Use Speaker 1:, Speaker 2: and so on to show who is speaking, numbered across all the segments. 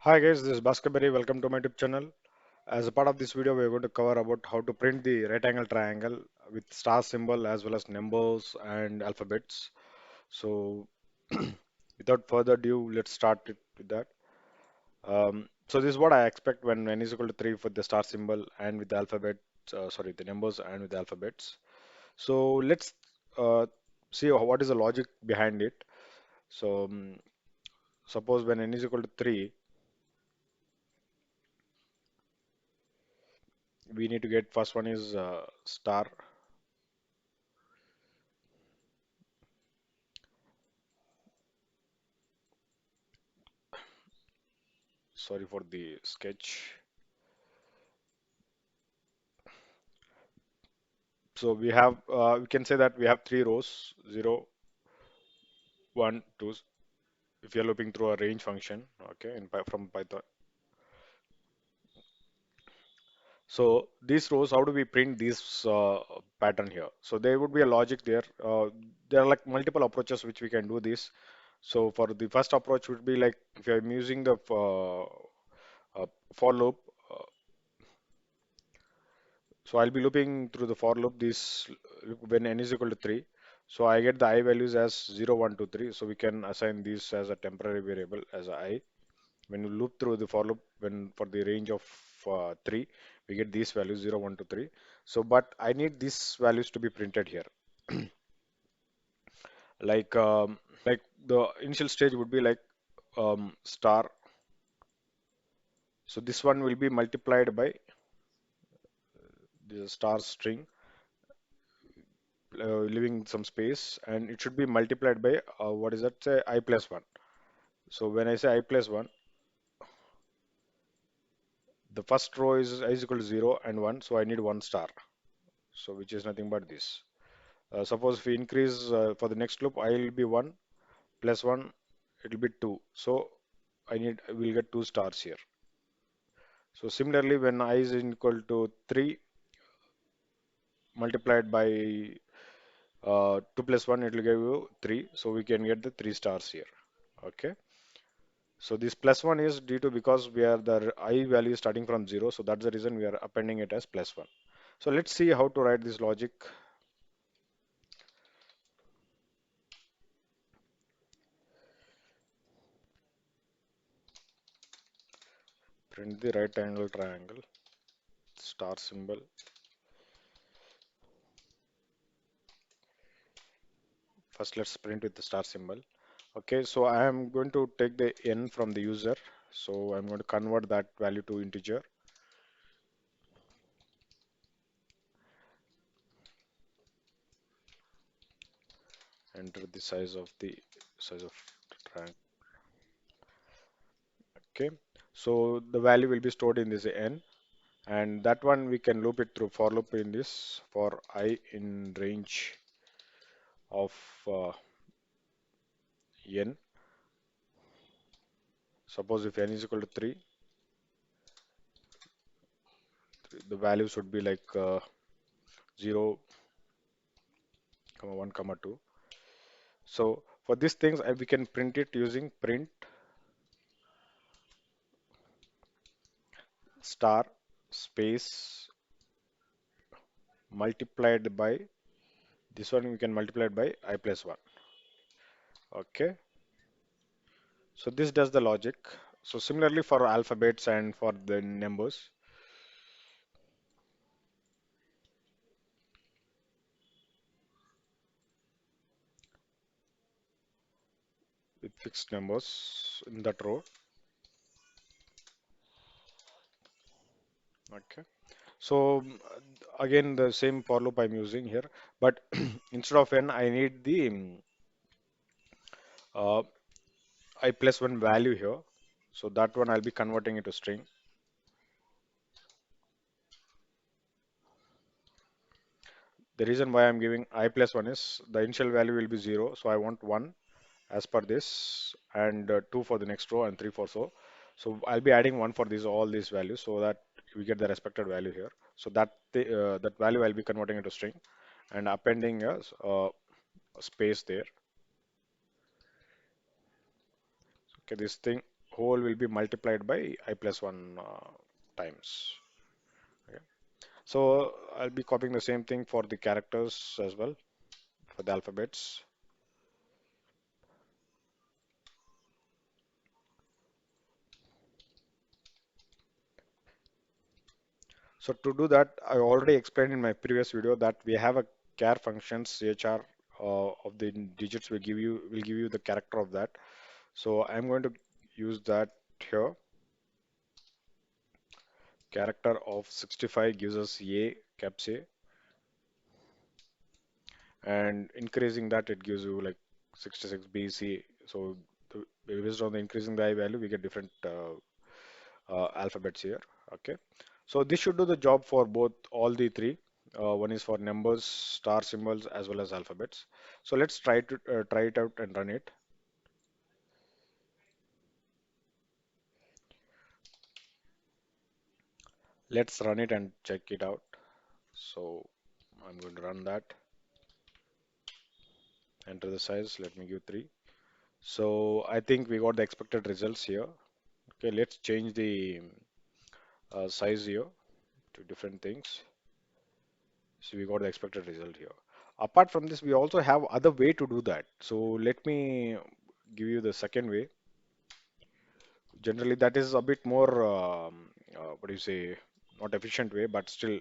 Speaker 1: Hi guys, this is Bhaskar. Welcome to my YouTube channel. As a part of this video, we are going to cover about how to print the right angle triangle with star symbol as well as numbers and alphabets. So, without further ado, let's start it with that. So this is what I expect when n is equal to 3 for the star symbol and with the alphabet, sorry, the numbers and with the alphabets. So let's see what is the logic behind it. So suppose when n is equal to 3, we need to get first one is star. Sorry for the sketch. So we can say that we have three rows, 0, 1, 2, if you're looping through a range function, okay, from Python. So these rows, how do we print this pattern here? So there would be a logic there. There are like multiple approaches which we can do this. So for the first approach would be like if I'm using the for loop, uh, so I'll be looping through the for loop this when n is equal to 3. So I get the I values as 0, 1, 2, 3. So we can assign this as a temporary variable as I. When you loop through the for loop, when for the range of 3, we get these values 0, 1, 2, 3. So, but I need these values to be printed here. Like like the initial stage would be like star. So this one will be multiplied by the star string, leaving some space, and it should be multiplied by what is that? Say I plus 1. So when I say I plus 1, the first row is equal to 0 and 1, so I need one star. So which is nothing but this. Suppose if we increase for the next loop, I will be 1 plus 1, it will be 2. So I will get two stars here. So similarly, when I is equal to 3 multiplied by 2 plus 1, it will give you 3. So we can get the 3 stars here. Okay. So this plus 1 is due to because we are the I value is starting from 0. So that's the reason we are appending it as plus 1. So let's see how to write this logic. Print the right angle triangle, star symbol. First, let's print with the star symbol. Okay, so I am going to take the n from the user. So I'm going to convert that value to integer. Enter the size of the triangle. Okay, so the value will be stored in this n, and that one we can loop it through for loop in this for I in range of n. Suppose if n is equal to 3, the value should be like 0, 1, 2. So for these things, we can print it using print star space multiplied by this one we can multiply it by I plus 1. Okay, so this does the logic. So similarly for alphabets and for the numbers with fixed numbers in that row. Okay, so again the same for loop I'm using here, but instead of n I need the uh, I plus 1 value here. So that one I'll be converting it to string. The reason why I'm giving I plus 1 is the initial value will be 0, so I want 1 as per this, and 2 for the next row and 3 for so. So I'll be adding 1 for these all these values so that we get the respected value here. So that value I'll be converting into string and appending a space there. Okay, this thing. whole will be multiplied by I plus 1 times. Okay. So I'll be copying the same thing for the characters as well, for the alphabets. So to do that, I already explained in my previous video that we have a char function chr of the digits will give you the character of that. So I'm going to use that here. Character of 65 gives us a caps a, and increasing that it gives you like 66 b c. So based on the increasing the I value, we get different alphabets here. Okay, so this should do the job for both all the three. One is for numbers, star symbols, as well as alphabets. So let's try it out and run it. Let's run it and check it out. So I'm going to run that. Enter the size. Let me give 3. So I think we got the expected results here. Okay, let's change the size here to different things. So we got the expected result here. Apart from this, we also have other way to do that. So let me give you the second way. Generally, that is a bit more, what do you say, not efficient way, but still,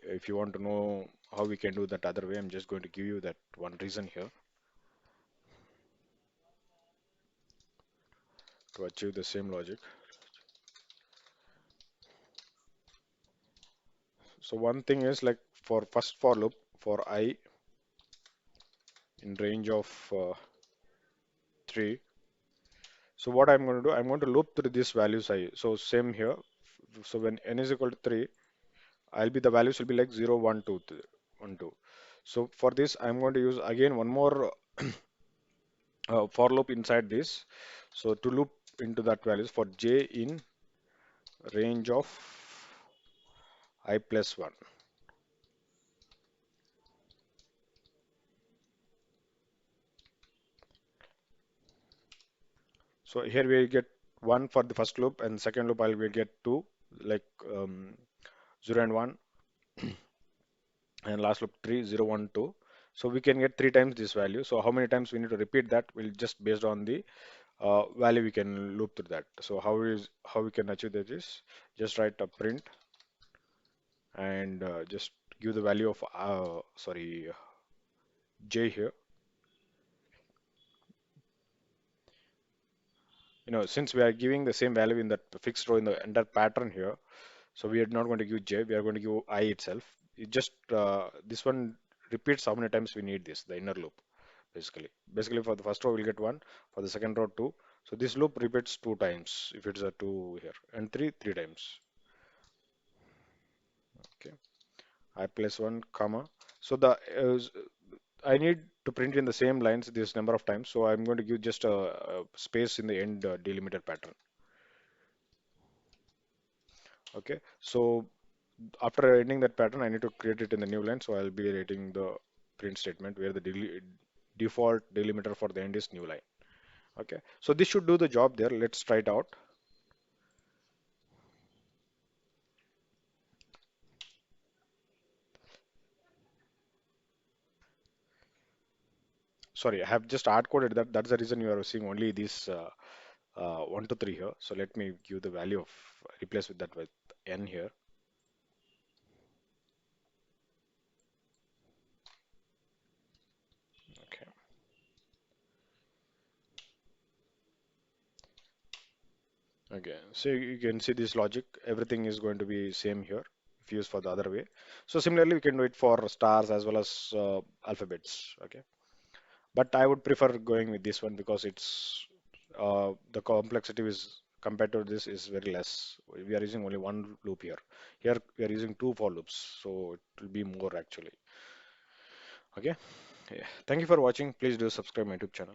Speaker 1: if you want to know how we can do that other way, I'm just going to give you that one reason here to achieve the same logic. So one thing is like for first for loop for I in range of 3. So what I'm going to do, I'm going to loop through this values I. So same here. So when n is equal to 3, I'll be the values will be like 0, 1, 2, 1, 2. So for this, I'm going to use again one more for loop inside this. So to loop into that values for j in range of I plus 1. So here we get 1 for the first loop, and second loop I will get 2, like 0 and 1, and last loop 3, 0, 1, 2. So we can get 3 times this value. So how many times we need to repeat that will just based on the value we can loop through that. So how we can achieve that is just write a print and just give the value of sorry j here. Since we are giving the same value in that fixed row in the entire pattern here, so we are not going to give j, we are going to give I itself. It just this one repeats how many times we need this, the inner loop, basically. Basically for the first row we'll get 1, for the second row 2. So this loop repeats 2 times if it's a 2 here, and 3 times. Okay, I plus 1 comma. So I need to print in the same lines this number of times. So I'm going to give just a space in the end delimiter pattern. Okay, so after ending that pattern, I need to create it in the new line. So I'll be writing the print statement where the default delimiter for the end is new line. Okay, so this should do the job there. Let's try it out. Sorry, I have just hard coded that. That's the reason you are seeing only this 1 to 3 here. So let me give the value of replace with that with n here. Okay. Okay, so you can see this logic, everything is going to be same here if used for the other way. So similarly, we can do it for stars as well as alphabets. Okay, but I would prefer going with this one because it's the complexity is compared to this is very less. We are using only one loop here. Here we are using 2 for loops, so it will be more actually. Okay, yeah. Thank you for watching. Please do subscribe my YouTube channel.